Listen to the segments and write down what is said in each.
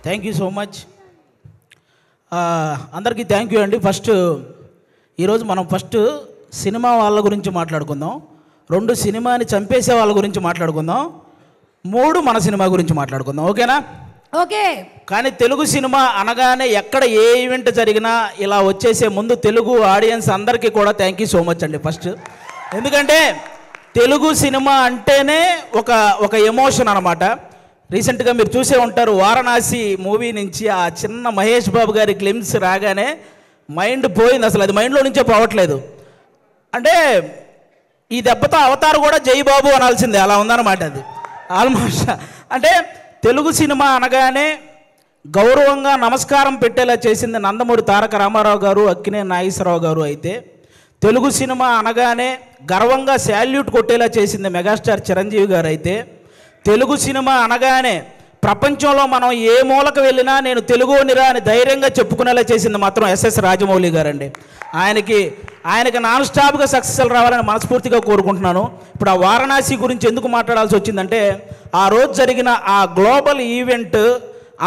Thank you so much. అందరికీ thank you అండి. ఈరోజు మనం సినిమా వాళ్ళ గురించి మాట్లాడుకుందాం, 2 సినిమాని చంపేసే వాళ్ళ గురించి మాట్లాడుకుందాం, 3 మన సినిమా గురించి మాట్లాడుకుందాం. ఓకేనా? ఓకే. కానీ తెలుగు సినిమా అనగానే ఎక్కడ ఏ ఈవెంట్ జరిగినా ఇలా వచ్చేసే ముందు తెలుగు ఆడియన్స్ అందరికీ కూడా థ్యాంక్ యూ సో మచ్ అండి. ఎందుకంటే తెలుగు సినిమా అంటేనే ఒక ఎమోషన్ అనమాట. రీసెంట్గా మీరు చూసే ఉంటారు, వారణాసి మూవీ నుంచి ఆ చిన్న మహేష్ బాబు గారి గ్లిమ్స్ రాగానే మైండ్ పోయింది. అసలు అది మైండ్లో నుంచే పోవట్లేదు. అంటే ఈ దెబ్బతో అవతారు కూడా జై బాబు అనాల్సిందే, అలా ఉందన్నమాట. అది ఆల్మోస్ట్ అంటే తెలుగు సినిమా అనగానే గౌరవంగా నమస్కారం పెట్టేలా చేసింది నందమూరి తారక రామారావు గారు, అక్కినేని నాగేశ్వరరావు గారు. అయితే తెలుగు సినిమా అనగానే గర్వంగా శాల్యూట్ కొట్టేలా చేసింది మెగాస్టార్ చిరంజీవి గారు. అయితే తెలుగు సినిమా అనగానే ప్రపంచంలో మనం ఏ మూలకు వెళ్ళినా నేను తెలుగునిరా అని ధైర్యంగా చెప్పుకునేలా చేసింది మాత్రం ఎస్ఎస్ రాజమౌళి గారండి. ఆయనకి నాన్ స్టాప్గా సక్సెస్లు రావాలని మనస్ఫూర్తిగా కోరుకుంటున్నాను. ఇప్పుడు ఆ వారణాసి గురించి ఎందుకు మాట్లాడాల్సి వచ్చిందంటే, ఆ రోజు జరిగిన ఆ గ్లోబల్ ఈవెంట్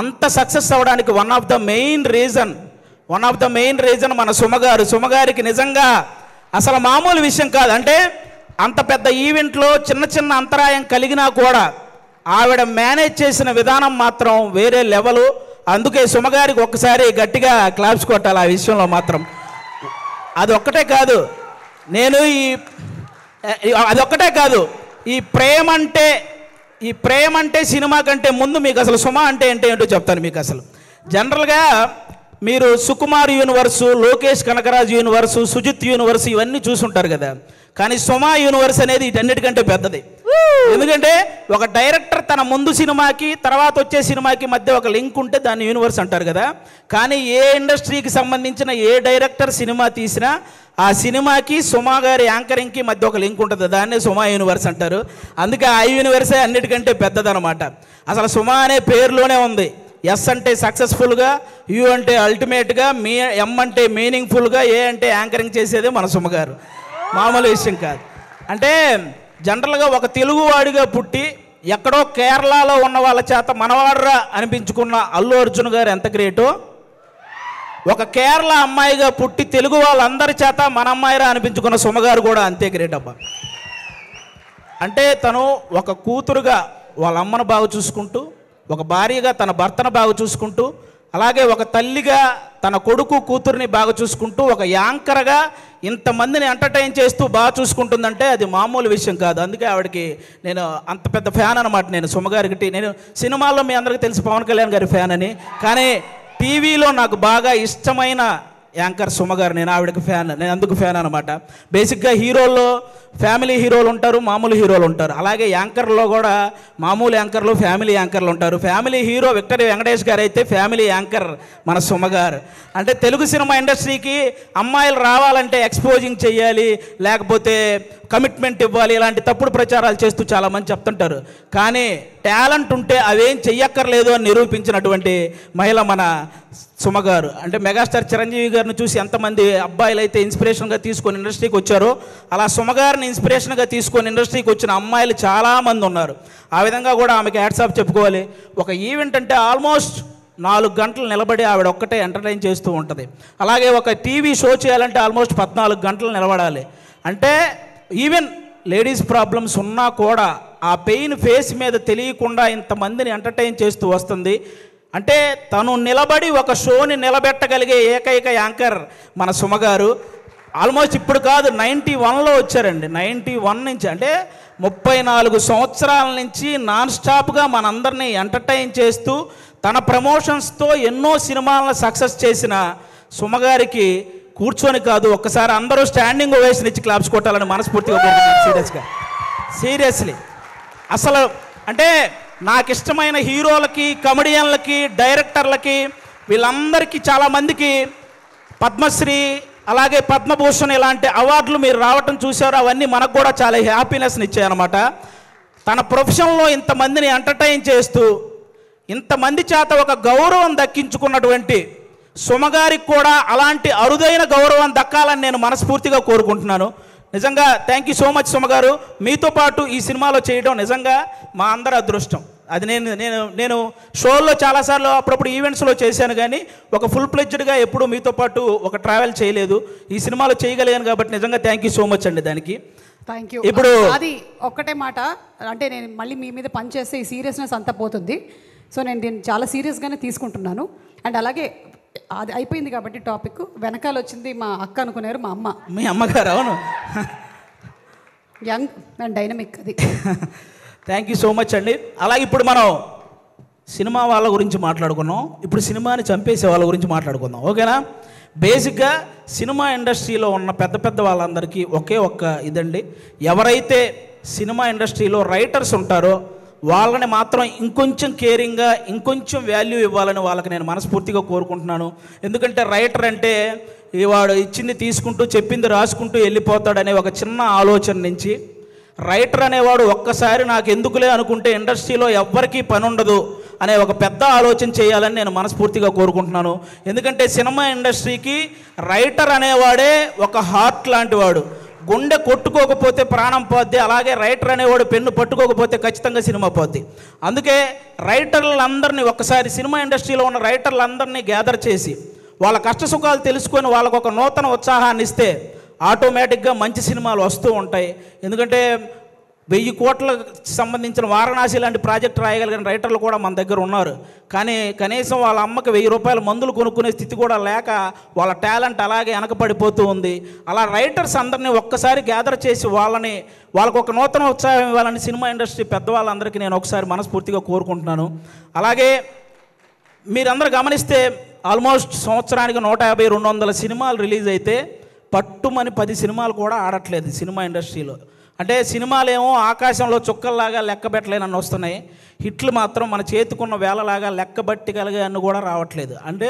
అంత సక్సెస్ అవ్వడానికి one of the main reason మన సుమగారికి నిజంగా అసలు మామూలు విషయం కాదు. అంటే అంత పెద్ద ఈవెంట్లో చిన్న అంతరాయం కలిగినా కూడా ఆవిడ మేనేజ్ చేసిన విధానం మాత్రం వేరే లెవెలు. అందుకే సుమగారికి ఒక్కసారి గట్టిగా క్లాప్స్ కొట్టాలి ఆ విషయంలో మాత్రం. అదొక్కటే కాదు, ఈ ప్రేమ అంటే సినిమా కంటే ముందు మీకు అసలు సుమ అంటే ఏంటో చెప్తాను మీకు. అసలు జనరల్గా మీరు Sukumar universe, Lokesh Kanagaraj universe, Sujeeth universe ఇవన్నీ చూసుంటారు కదా. కానీ సుమ యూనివర్స్ అనేది వీటన్నిటికంటే పెద్దది. ఎందుకంటే ఒక డైరెక్టర్ తన ముందు సినిమాకి తర్వాత వచ్చే సినిమాకి మధ్య ఒక లింక్ ఉంటే దాన్ని యూనివర్స్ అంటారు కదా. కానీ ఏ ఇండస్ట్రీకి సంబంధించిన ఏ డైరెక్టర్ సినిమా తీసినా ఆ సినిమాకి సుమ గారి యాంకరింగ్కి మధ్య ఒక లింక్ ఉంటుంది, దాన్నే సుమ యూనివర్స్ అంటారు. అందుకే ఆ యూనివర్సే అన్నిటికంటే పెద్దదనమాట. అసలు సుమ అనే పేరులోనే ఉంది. ఎస్ అంటే సక్సెస్ఫుల్గా, యు అంటే అల్టిమేట్గా, ఎం అంటే మీనింగ్ఫుల్గా, ఏ అంటే యాంకరింగ్ చేసేదే మన సుమ గారు. మామూలు విషయం కాదు. అంటే జనరల్గా ఒక తెలుగువాడిగా పుట్టి ఎక్కడో కేరళలో ఉన్న వాళ్ళ చేత మనవాడరా అనిపించుకున్న అల్లు అర్జున్ గారు ఎంత గ్రేటో, ఒక కేరళ అమ్మాయిగా పుట్టి తెలుగు వాళ్ళందరి చేత మన అమ్మాయిరా అనిపించుకున్న సుమగారు కూడా అంతే గ్రేట్ అబ్బా. అంటే తను ఒక కూతురుగా వాళ్ళ అమ్మను బాగా చూసుకుంటూ, ఒక భార్యగా తన భర్తను బాగా చూసుకుంటూ, అలాగే ఒక తల్లిగా తన కొడుకు కూతుర్ని బాగా చూసుకుంటూ, ఒక యాంకర్గా ఇంతమందిని ఎంటర్టైన్ చేస్తూ బాగా చూసుకుంటుందంటే అది మామూలు విషయం కాదు. అందుకే ఆవిడకి నేను అంత పెద్ద ఫ్యాన్ అనమాట. నేను సుమగారికి, నేను సినిమాల్లో మీ అందరికీ తెలుసు పవన్ కళ్యాణ్ గారి ఫ్యాన్ అని, కానీ టీవీలో నాకు బాగా ఇష్టమైన యాంకర్ సుమగారు. నేను ఆవిడకి ఫ్యాన్, నేను అందుకు ఫ్యాన్ అనమాట. బేసిక్గా హీరోల్లో ఫ్యామిలీ హీరోలు ఉంటారు, మామూలు హీరోలు ఉంటారు. అలాగే యాంకర్లో కూడా మామూలు యాంకర్లు, ఫ్యామిలీ యాంకర్లు ఉంటారు. ఫ్యామిలీ హీరో విక్టరీ వెంకటేష్ గారు అయితే ఫ్యామిలీ యాంకర్ మన సుమగారు. అంటే తెలుగు సినిమా ఇండస్ట్రీకి అమ్మాయిలు రావాలంటే ఎక్స్పోజింగ్ చేయాలి, లేకపోతే కమిట్మెంట్ ఇవ్వాలి, ఇలాంటి తప్పుడు ప్రచారాలు చేస్తూ చాలామంది చెప్తుంటారు. కానీ టాలెంట్ ఉంటే అవేం చెయ్యక్కర్లేదు అని నిరూపించినటువంటి మహిళ మన సుమగారు. అంటే మెగాస్టార్ చిరంజీవి గారిని చూసి ఎంతమంది అబ్బాయిలు అయితే ఇన్స్పిరేషన్గా తీసుకొని ఇండస్ట్రీకి వచ్చారో, అలా సుమగారిని ఇన్స్పిరేషన్గా తీసుకొని ఇండస్ట్రీకి వచ్చిన అమ్మాయిలు చాలామంది ఉన్నారు. ఆ విధంగా కూడా ఆమెకి హ్యాట్స్ ఆఫ్ చెప్పుకోవాలి. ఒక ఈవెంట్ అంటే ఆల్మోస్ట్ 4 గంటలు నిలబడి ఆవిడ ఒక్కటే ఎంటర్టైన్ చేస్తూ ఉంటుంది. అలాగే ఒక టీవీ షో చేయాలంటే ఆల్మోస్ట్ 14 గంటలు నిలబడాలి. అంటే ఈవెన్ లేడీస్ ప్రాబ్లమ్స్ ఉన్నా కూడా ఆ పెయిన్ ఫేస్ మీద తెలియకుండా ఇంతమందిని ఎంటర్టైన్ చేస్తూ వస్తుంది. అంటే తను నిలబడి ఒక షోని నిలబెట్టగలిగే ఏకైక యాంకర్ మన సుమగారు. ఆల్మోస్ట్ ఇప్పుడు కాదు, 91లో వచ్చారండి. 91 నుంచి, అంటే 34 సంవత్సరాల నుంచి నాన్ స్టాప్గా మనందరినీ ఎంటర్టైన్ చేస్తూ తన ప్రమోషన్స్తో ఎన్నో సినిమాలను సక్సెస్ చేసిన సుమగారికి కూర్చొని కాదు, ఒక్కసారి అందరూ స్టాండింగ్ ఓవేషన్ ఇచ్చి క్లాప్స్ కొట్టాలని మనస్ఫూర్తిగా కోరుకుంటున్నాను. సీరియస్లీ అసలు అంటే నాకు ఇష్టమైన హీరోలకి, కమెడియన్లకి, డైరెక్టర్లకి, వీళ్ళందరికీ చాలామందికి పద్మశ్రీ అలాగే పద్మభూషణ్ ఇలాంటి అవార్డులు మీరు రావటం చూశారు. అవన్నీ మనకు కూడా చాలా హ్యాపీనెస్ని ఇచ్చాయన్నమాట. తన ప్రొఫెషన్లో ఇంతమందిని ఎంటర్టైన్ చేస్తూ ఇంతమంది చేత ఒక గౌరవం దక్కించుకున్నటువంటి సుమగారికి కూడా అలాంటి అరుదైన గౌరవం దక్కాలని నేను మనస్ఫూర్తిగా కోరుకుంటున్నాను. నిజంగా థ్యాంక్ యూ సో మచ్ సుమగారు. మీతో పాటు ఈ సినిమాలో చేయడం నిజంగా మా అందరి అదృష్టం. అది నేను నేను నేను షోల్లో చాలాసార్లు అప్పుడప్పుడు ఈవెంట్స్లో చేశాను, కానీ ఒక ఫుల్ ప్లెడ్జ్డ్గా ఎప్పుడు మీతో పాటు ఒక ట్రావెల్ చేయలేదు. ఈ సినిమాలో చేయగలిగాను కాబట్టి నిజంగా థ్యాంక్ యూ సో మచ్ అండి దానికి. Thank you. ఇప్పుడు అది ఒక్కటే మాట అంటే, నేను మళ్ళీ మీ మీద పని చేస్తే ఈ సీరియస్నెస్ అంతా పోతుంది. సో నేను దీన్ని చాలా సీరియస్గానే తీసుకుంటున్నాను. అండ్ అలాగే అది అయిపోయింది కాబట్టి టాపిక్, వెనకాల వచ్చింది మా అక్క అనుకున్నారు, మా అమ్మ. మీ అమ్మగారు? అవును, యంగ్ అండ్ డైనమిక్. అది థ్యాంక్ యూ సో మచ్ అండి. అలాగే ఇప్పుడు మనం సినిమా వాళ్ళ గురించి మాట్లాడుకున్నాం, ఇప్పుడు సినిమాని చంపేసే వాళ్ళ గురించి మాట్లాడుకుందాం, ఓకేనా? బేసిక్గా సినిమా ఇండస్ట్రీలో ఉన్న పెద్ద పెద్ద వాళ్ళందరికీ ఒకే ఒక్క ఇదండి, ఎవరైతే సినిమా ఇండస్ట్రీలో రైటర్స్ ఉంటారో వాళ్ళని మాత్రం ఇంకొంచెం కేరింగ్గా ఇంకొంచెం వాల్యూ ఇవ్వాలని వాళ్ళకి నేను మనస్ఫూర్తిగా కోరుకుంటున్నాను. ఎందుకంటే రైటర్ అంటే వాడు ఇచ్చింది తీసుకుంటూ చెప్పింది రాసుకుంటూ వెళ్ళిపోతాడనే ఒక చిన్న ఆలోచన నుంచి రైటర్ అనేవాడు ఒక్కసారి నాకు ఎందుకులే అనుకుంటే ఇండస్ట్రీలో ఎవ్వరికీ పని ఉండదు అనే ఒక పెద్ద ఆలోచన చేయాలని నేను మనస్ఫూర్తిగా కోరుకుంటున్నాను. ఎందుకంటే సినిమా ఇండస్ట్రీకి రైటర్ అనేవాడే ఒక హార్ట్ లాంటి వాడు. గుండె కొట్టుకోకపోతే ప్రాణం పోద్ది, అలాగే రైటర్ అనేవాడు పెన్ను పట్టుకోకపోతే ఖచ్చితంగా సినిమా పోద్ది. అందుకే రైటర్లందరినీ ఒక్కసారి సినిమా ఇండస్ట్రీలో ఉన్న రైటర్లందరినీ గ్యాదర్ చేసి వాళ్ళ కష్టసుఖాలు తెలుసుకొని వాళ్ళకు ఒక నూతన ఉత్సాహాన్ని ఇస్తే ఆటోమేటిక్గా మంచి సినిమాలు వస్తూ ఉంటాయి. ఎందుకంటే 1000 కోట్లకు సంబంధించిన వారణాసి లాంటి ప్రాజెక్ట్ రాయగలిగిన రైటర్లు కూడా మన దగ్గర ఉన్నారు, కానీ కనీసం వాళ్ళ అమ్మకి 1000 రూపాయల మందులు కొనుక్కునే స్థితి కూడా లేక వాళ్ళ టాలెంట్ అలాగే వెనకబడిపోతూ ఉంది. అలా రైటర్స్ అందరినీ ఒక్కసారి గ్యాదర్ చేసి వాళ్ళకు ఒక నూతన ఉత్సాహం ఇవ్వాలని సినిమా ఇండస్ట్రీ పెద్దవాళ్ళందరికీ నేను ఒకసారి మనస్ఫూర్తిగా కోరుకుంటున్నాను. అలాగే మీరందరూ గమనిస్తే ఆల్మోస్ట్ సంవత్సరానికి 150-200 సినిమాలు రిలీజ్ అయితే పట్టుమని 10 సినిమాలు కూడా ఆడట్లేదు సినిమా ఇండస్ట్రీలో. అంటే సినిమాలు ఏమో ఆకాశంలో చుక్కల్లాగా లెక్కబెట్టలేనని వస్తున్నాయి, హిట్లు మాత్రం మన చేతికున్న వేలలాగా లెక్కబట్టగలిగాన్ని కూడా రావట్లేదు. అంటే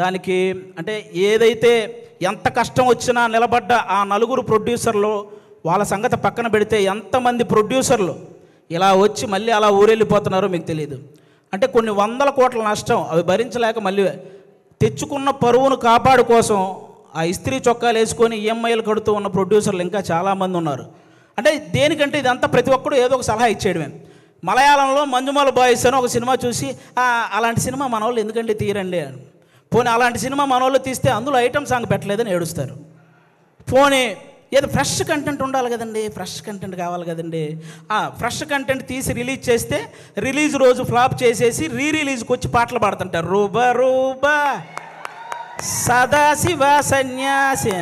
దానికి అంటే ఏదైతే ఎంత కష్టం వచ్చినా నిలబడ్డ ఆ 4 ప్రొడ్యూసర్లు వాళ్ళ సంగతి పక్కన పెడితే ఎంతమంది ప్రొడ్యూసర్లు ఇలా వచ్చి మళ్ళీ అలా ఊరెళ్ళిపోతున్నారో మీకు తెలియదు. అంటే కొన్ని 100 కోట్ల నష్టం అవి భరించలేక మళ్ళీ తెచ్చుకున్న పరువును కాపాడు కోసం ఆ ఇస్త్రీ చొక్కాలు వేసుకొని ఈఎంఐలు కడుతూ ఉన్న ప్రొడ్యూసర్లు ఇంకా చాలామంది ఉన్నారు. అంటే దేనికంటే ఇదంతా ప్రతి ఒక్కడు ఏదో ఒక సలహా ఇచ్చేయడమే. మలయాళంలో మంజుమాల బాయ్స్ అని ఒక సినిమా చూసి అలాంటి సినిమా మన వాళ్ళు ఎందుకంటే తీరండి అని, పోనీ అలాంటి సినిమా మన వాళ్ళు తీస్తే అందులో ఐటమ్ సాంగ్ పెట్టలేదని ఏడుస్తారు. పోనీ ఏదో ఫ్రెష్ కంటెంట్ ఉండాలి కదండి, ఫ్రెష్ కంటెంట్ కావాలి కదండి, ఫ్రెష్ కంటెంట్ తీసి రిలీజ్ చేస్తే రిలీజ్ రోజు ఫ్లాప్ చేసేసి రిలీజ్కి వచ్చి పాటలు పాడుతుంటారు. రూబా రూబా సదాశివ సన్యాసి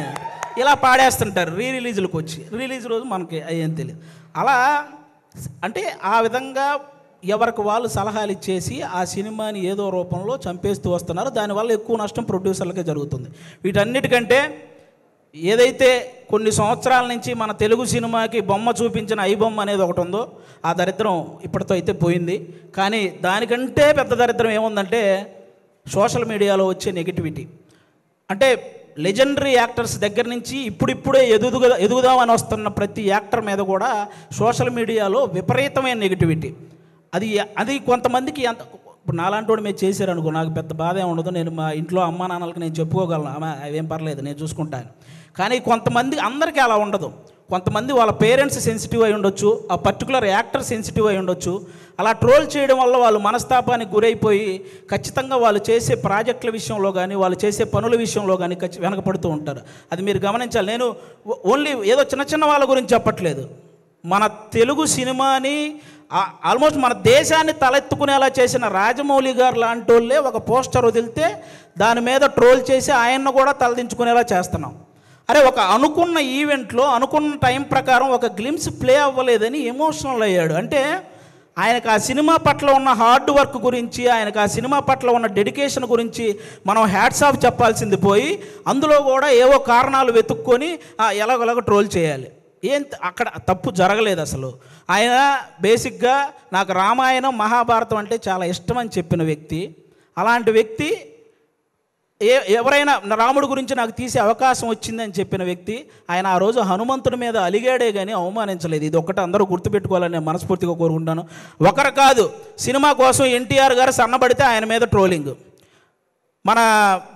ఇలా పాడేస్తుంటారు రిలీజులకు వచ్చి. రిలీజ్ రోజు మనకి అయ్యేం తెలియదు. అలా అంటే ఆ విధంగా ఎవరికి వాళ్ళు సలహాలు ఇచ్చేసి ఆ సినిమాని ఏదో రూపంలో చంపేస్తూ వస్తున్నారు. దానివల్ల ఎక్కువ నష్టం ప్రొడ్యూసర్లకే జరుగుతుంది. వీటన్నిటికంటే ఏదైతే కొన్ని సంవత్సరాల నుంచి మన తెలుగు సినిమాకి బొమ్మ చూపించిన ఐ బొమ్మ అనేది ఒకటి ఉందో ఆ దరిద్రం ఇప్పటితో అయితే పోయింది. కానీ దానికంటే పెద్ద దరిద్రం ఏముందంటే సోషల్ మీడియాలో వచ్చే నెగిటివిటీ. అంటే లెజెండరీ యాక్టర్స్ దగ్గర నుంచి ఇప్పుడిప్పుడే ఎదుగుదామని వస్తున్న ప్రతి యాక్టర్ మీద కూడా సోషల్ మీడియాలో విపరీతమైన నెగిటివిటీ. అది కొంతమందికి ఇప్పుడు నాలాంటి వాడు మీరు చేశారనుకో నాకు పెద్ద బాధ ఏమి ఉండదు, నేను మా ఇంట్లో అమ్మా నాన్నలకు నేను చెప్పుకోగలను, అవేం పర్లేదు నేను చూసుకుంటాను. కానీ కొంతమంది అందరికీ అలా ఉండదు. కొంతమంది వాళ్ళ పేరెంట్స్ సెన్సిటివ్ అయి ఉండొచ్చు, ఆ పర్టికులర్ యాక్టర్ సెన్సిటివ్ అయి ఉండొచ్చు. అలా ట్రోల్ చేయడం వల్ల వాళ్ళు మనస్తాపానికి గురైపోయి ఖచ్చితంగా వాళ్ళు చేసే ప్రాజెక్టుల విషయంలో కానీ వాళ్ళు చేసే పనుల విషయంలో కానీ వెనకపడుతూ ఉంటారు. అది మీరు గమనించాలి. నేను ఓన్లీ ఏదో చిన్న చిన్న వాళ్ళ గురించి చెప్పట్లేదు, మన తెలుగు సినిమాని ఆల్మోస్ట్ మన దేశాన్ని తలెత్తుకునేలా చేసిన రాజమౌళి గారు లాంటి వాళ్ళే ఒక పోస్టర్ వదిలితే దాని మీద ట్రోల్ చేసి ఆయన్ను కూడా తలదించుకునేలా చేస్తున్నాం. అరే ఒక అనుకున్న ఈవెంట్లో అనుకున్న టైం ప్రకారం ఒక గ్లిమ్స్ ప్లే అవ్వలేదని ఎమోషనల్ అయ్యాడు. అంటే ఆయనకు ఆ సినిమా పట్ల ఉన్న హార్డ్ వర్క్ గురించి, ఆయనకు ఆ సినిమా పట్ల ఉన్న డెడికేషన్ గురించి మనం హ్యాట్స్ ఆఫ్ చెప్పాల్సింది పోయి అందులో కూడా ఏవో కారణాలు వెతుక్కొని ఎలాగోలాగో ట్రోల్ చేయాలి. అక్కడ తప్పు జరగలేదు అసలు. ఆయన బేసిక్గా నాకు రామాయణం మహాభారతం అంటే చాలా ఇష్టం అని చెప్పిన వ్యక్తి. అలాంటి వ్యక్తి ఎవరైనా రాముడి గురించి నాకు తీసే అవకాశం వచ్చిందని చెప్పిన వ్యక్తి. ఆయన ఆ రోజు హనుమంతుడి మీద అలిగాడే కానీ అవమానించలేదు. ఇది ఒక్కటి అందరూ గుర్తుపెట్టుకోవాలని నేను మనస్ఫూర్తిగా కోరుకుంటాను. ఒకరు కాదు, సినిమా కోసం ఎన్టీఆర్ గారు సన్నబడితే ఆయన మీద ట్రోలింగ్, మన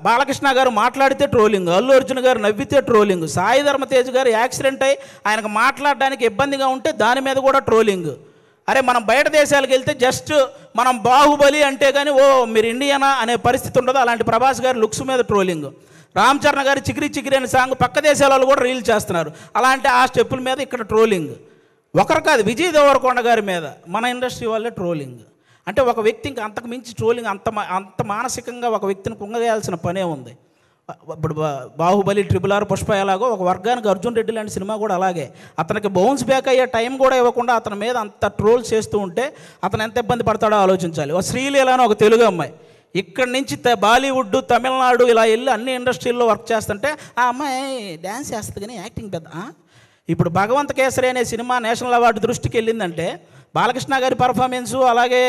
బాలకృష్ణ గారు మాట్లాడితే ట్రోలింగ్, అల్లు అర్జున్ గారు నవ్వితే ట్రోలింగ్, సాయి ధర్మ తేజ్ గారు యాక్సిడెంట్ అయ్యి ఆయనకు మాట్లాడడానికి ఇబ్బందిగా ఉంటే దాని మీద కూడా ట్రోలింగ్. అరే మనం బయట దేశాలకు వెళ్తే జస్ట్ మనం బాహుబలి అంటే కానీ ఓ మీరు ఇండియనా అనే పరిస్థితి ఉండదు. అలాంటి ప్రభాస్ గారి లుక్స్ మీద ట్రోలింగ్, రామ్ చరణ్ గారి చికిరి చికిరి అనే సాంగ్ పక్క దేశాల వాళ్ళు కూడా రీల్ చేస్తున్నారు. అలాంటి ఆ స్టెప్పుల మీద ఇక్కడ ట్రోలింగ్. ఒకరు కాదు, విజయ్ దేవరకొండ గారి మీద మన ఇండస్ట్రీ వాళ్ళే ట్రోలింగ్. అంటే ఒక వ్యక్తి ఇంకా అంతకు మించి ట్రోలింగ్, అంత మానసికంగా ఒక వ్యక్తిని కుంగవేయాల్సిన పనే ఉంది. ఇప్పుడు బాహుబలి, RRR, పుష్ప ఎలాగో ఒక వర్గానికి అర్జున్ రెడ్డి లాంటి సినిమా కూడా అలాగే. అతనికి బౌన్స్ బ్యాక్ అయ్యే టైం కూడా ఇవ్వకుండా అతని మీద అంత ట్రోల్స్ చేస్తూ ఉంటే అతను ఎంత ఇబ్బంది పడతాడో ఆలోచించాలి. ఒక శ్రీలీల అని ఒక తెలుగు అమ్మాయి ఇక్కడి నుంచి బాలీవుడ్, తమిళనాడు ఇలా వెళ్ళి అన్ని ఇండస్ట్రీల్లో వర్క్ చేస్తుంటే ఆ అమ్మాయి డ్యాన్స్ చేస్తుంది కానీ యాక్టింగ్ పెద్ద. ఇప్పుడు భగవంత కేసరి అనే సినిమా నేషనల్ అవార్డు దృష్టికి వెళ్ళిందంటే బాలకృష్ణ గారి పర్ఫార్మెన్సు, అలాగే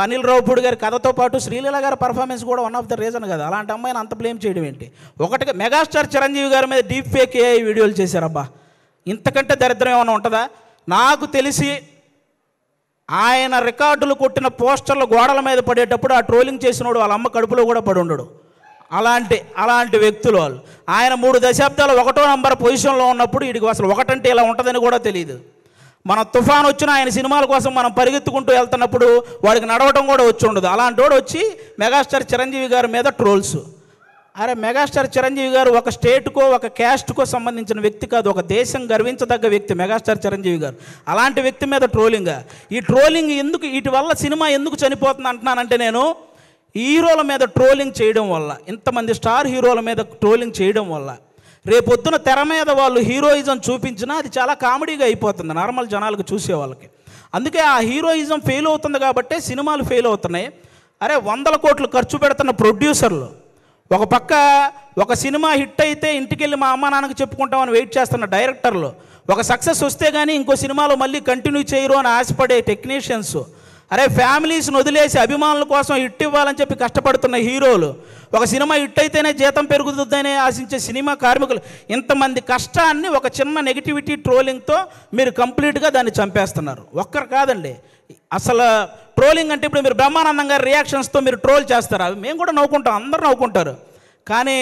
అనిల్ రావుపూడి గారి కథతో పాటు శ్రీలీల గారి పర్ఫార్మెన్స్ కూడా వన్ ఆఫ్ ద రీజన్ కదా. అలాంటి అమ్మాయిని అంత బ్లేమ్ చేయడం ఏంటి? ఒకటిగా మెగాస్టార్ చిరంజీవి గారి మీద డీప్ ఫేక్ AI వీడియోలు చేశారబ్బా. ఇంతకంటే దరిద్రం ఏమైనా ఉంటుందా? నాకు తెలిసి ఆయన రికార్డులు కొట్టిన పోస్టర్లు గోడల మీద పడేటప్పుడు ఆ ట్రోలింగ్ చేసినోడు వాళ్ళ అమ్మ కడుపులో కూడా పడి ఉండడు. అలాంటి వ్యక్తులు వాళ్ళు. ఆయన 3 దశాబ్దాలు 1వ నంబర్ పొజిషన్లో ఉన్నప్పుడు వీడికి అసలు ఒకటంటే ఇలా ఉంటుందని కూడా తెలియదు. మన తుఫాన్ వచ్చిన ఆయన సినిమాల కోసం మనం పరిగెత్తుకుంటూ వెళ్తున్నప్పుడు వాడికి నడవటం కూడా వచ్చి ఉండదు. అలాంటి వాడు వచ్చి మెగాస్టార్ చిరంజీవి గారి మీద ట్రోల్స్. అరే మెగాస్టార్ చిరంజీవి గారు ఒక స్టేట్కో ఒక క్యాస్ట్కో సంబంధించిన వ్యక్తి కాదు, ఒక దేశం గర్వించదగ్గ వ్యక్తి మెగాస్టార్ చిరంజీవి గారు. అలాంటి వ్యక్తి మీద ట్రోలింగ్. ఈ ట్రోలింగ్ ఎందుకు, వీటి వల్ల సినిమా ఎందుకు చనిపోతుంది అంటున్నానంటే, నేను హీరోల మీద ట్రోలింగ్ చేయడం వల్ల, ఇంతమంది స్టార్ హీరోల మీద ట్రోలింగ్ చేయడం వల్ల రేపొద్దున తెర మీద వాళ్ళు హీరోయిజం చూపించినా అది చాలా కామెడీగా అయిపోతుంది నార్మల్ జనాలకు, చూసే వాళ్ళకి. అందుకే ఆ హీరోయిజం ఫెయిల్ అవుతుంది కాబట్టే సినిమాలు ఫెయిల్ అవుతున్నాయి. అరే 100 కోట్లు ఖర్చు పెడుతున్న ప్రొడ్యూసర్లు ఒక పక్క ఒక సినిమా హిట్ అయితే ఇంటికెళ్ళి మా అమ్మ నాన్నకు చెప్పుకుంటామని వెయిట్ చేస్తున్న డైరెక్టర్లు, ఒక సక్సెస్ వస్తే కానీ ఇంకో సినిమాలో మళ్ళీ కంటిన్యూ చేయరు అని ఆశపడే టెక్నీషియన్స్, అరే ఫ్యామిలీస్ని వదిలేసి అభిమానుల కోసం హిట్ ఇవ్వాలని చెప్పి కష్టపడుతున్న హీరోలు, ఒక సినిమా హిట్ అయితేనే జీతం పెరుగుతుందనే ఆశించే సినిమా కార్మికులు, ఇంతమంది కష్టాన్ని ఒక చిన్న నెగిటివిటీ ట్రోలింగ్తో మీరు కంప్లీట్గా దాన్ని చంపేస్తున్నారు. ఒక్కరు కాదండి, అసలు ట్రోలింగ్ అంటే ఇప్పుడు మీరు బ్రహ్మానందం గారి రియాక్షన్స్తో మీరు ట్రోల్ చేస్తారు, అవి మేము కూడా నవ్వుకుంటాం, అందరూ నవ్వుకుంటారు. కానీ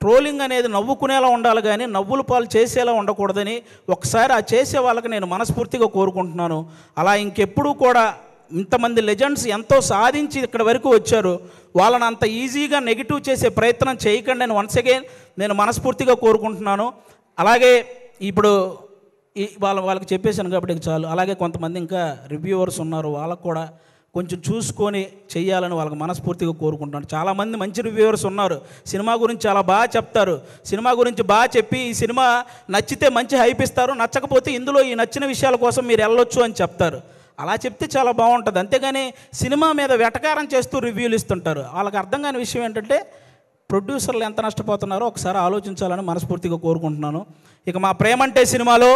ట్రోలింగ్ అనేది నవ్వుకునేలా ఉండాలి కానీ నవ్వుల పాలు చేసేలా ఉండకూడదని ఒకసారి ఆ చేసే వాళ్ళకి నేను మనస్ఫూర్తిగా కోరుకుంటున్నాను. అలా ఇంకెప్పుడూ కూడా ఇంతమంది లెజెండ్స్ ఎంతో సాధించి ఇక్కడ వరకు వచ్చారు, వాళ్ళని అంత ఈజీగా నెగిటివ్ చేసే ప్రయత్నం చేయకండి అని వన్స్ అగైన్ నేను మనస్ఫూర్తిగా కోరుకుంటున్నాను. అలాగే ఇప్పుడు వాళ్ళకి చెప్పేశాను కాబట్టి చాలు. అలాగే కొంతమంది ఇంకా రివ్యూవర్స్ ఉన్నారు, వాళ్ళకు కూడా కొంచెం చూసుకొని చెయ్యాలని వాళ్ళకి మనస్ఫూర్తిగా కోరుకుంటున్నాను. చాలామంది మంచి రివ్యూవర్స్ ఉన్నారు, సినిమా గురించి చాలా బాగా చెప్తారు, సినిమా గురించి బాగా చెప్పి ఈ సినిమా నచ్చితే మంచి హైప్ ఇస్తారు, నచ్చకపోతే ఇందులో ఈ నచ్చిన విషయాల కోసం మీరు వెళ్ళొచ్చు అని చెప్తారు. అలా చెప్తే చాలా బాగుంటుంది. అంతేగాని సినిమా మీద వెటకారం చేస్తూ రివ్యూలు ఇస్తుంటారు. వాళ్ళకి అర్థం కాని విషయం ఏంటంటే ప్రొడ్యూసర్లు ఎంత నష్టపోతున్నారో ఒకసారి ఆలోచించాలని మనస్ఫూర్తిగా కోరుకుంటున్నాను. ఇక మా ప్రేమంటే సినిమాలో,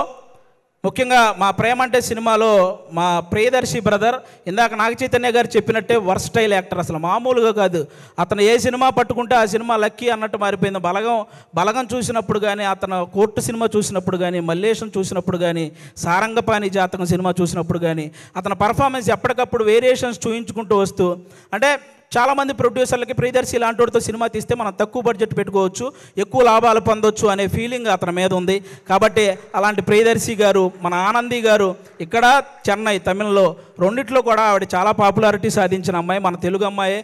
ముఖ్యంగా మా ప్రేమంటే సినిమాలో మా ప్రియదర్శి బ్రదర్ ఇందాక నాగ చైతన్య గారు చెప్పినట్టే వర్స్టైల్ యాక్టర్, అసలు మామూలుగా కాదు. అతను ఏ సినిమా పట్టుకుంటే ఆ సినిమా లక్కీ అన్నట్టు మారిపోయింది. బలగం చూసినప్పుడు కానీ, అతను కోర్టు సినిమా చూసినప్పుడు కానీ, మల్లేశం చూసినప్పుడు కానీ, సారంగపాణి జాతకం సినిమా చూసినప్పుడు కానీ అతని పర్ఫార్మెన్స్ ఎప్పటికప్పుడు వేరియేషన్స్ చూయించుకుంటూ వస్తూ, అంటే చాలామంది ప్రొడ్యూసర్లకి ప్రియదర్శి ఇలాంటి వాడితో సినిమా తీస్తే మనం తక్కువ బడ్జెట్ పెట్టుకోవచ్చు, ఎక్కువ లాభాలు పొందొచ్చు అనే ఫీలింగ్ అతని మీద ఉంది. కాబట్టి అలాంటి ప్రియదర్శి గారు, మన ఆనంది గారు ఇక్కడ చెన్నై, తమిళ్లో రెండిట్లో కూడా ఆవిడ చాలా పాపులారిటీ సాధించిన అమ్మాయి, మన తెలుగు అమ్మాయి.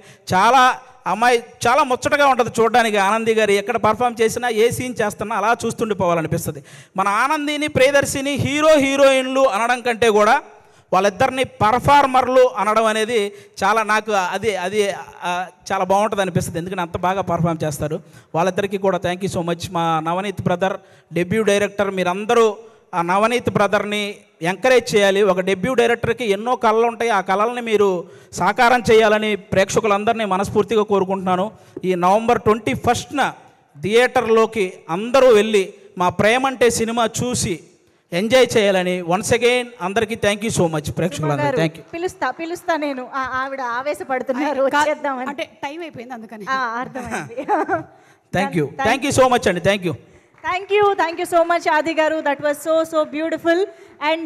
చాలా ముచ్చటగా ఉంటుంది చూడడానికి. ఆనంది గారు ఎక్కడ పర్ఫామ్ చేసినా, ఏ సీన్ చేస్తున్నా అలా చూస్తుండిపోవాలనిపిస్తుంది. మన ఆనందిని, ప్రియదర్శిని హీరోయిన్లు అనడం కంటే కూడా వాళ్ళిద్దరిని పర్ఫార్మర్లు అనడం అనేది చాలా నాకు అది చాలా బాగుంటుంది అనిపిస్తుంది. ఎందుకంటే అంత బాగా పర్ఫామ్ చేస్తారు. వాళ్ళిద్దరికీ కూడా థ్యాంక్ యూ సో మచ్. మా నవనీత్ బ్రదర్ డెబ్యూ డైరెక్టర్, మీరందరూ ఆ నవనీత్ బ్రదర్ని ఎంకరేజ్ చేయాలి. ఒక డెబ్యూ డైరెక్టర్కి ఎన్నో కళలు ఉంటాయి, ఆ కళల్ని మీరు సాకారం చేయాలని ప్రేక్షకులందరినీ మనస్ఫూర్తిగా కోరుకుంటున్నాను. ఈ నవంబర్ 21న థియేటర్లోకి అందరూ వెళ్ళి మా ప్రేమంటే సినిమా చూసి ఎంజాయ్ చేయాలని వన్స్ అగైన్ అందరికీ థ్యాంక్ యూ సో మచ్. ప్రేక్షకులందరూ థ్యాంక్ యూ. పిలుస్తా నేను. ఆవిడ ఆవేశపడుతున్నారు, అంటే టైం అయిపోయింది అందుకని. అర్థమైంది. థ్యాంక్ యూ సో మచ్ అండి. Thank you so much Aadi గారు. That was so beautiful. And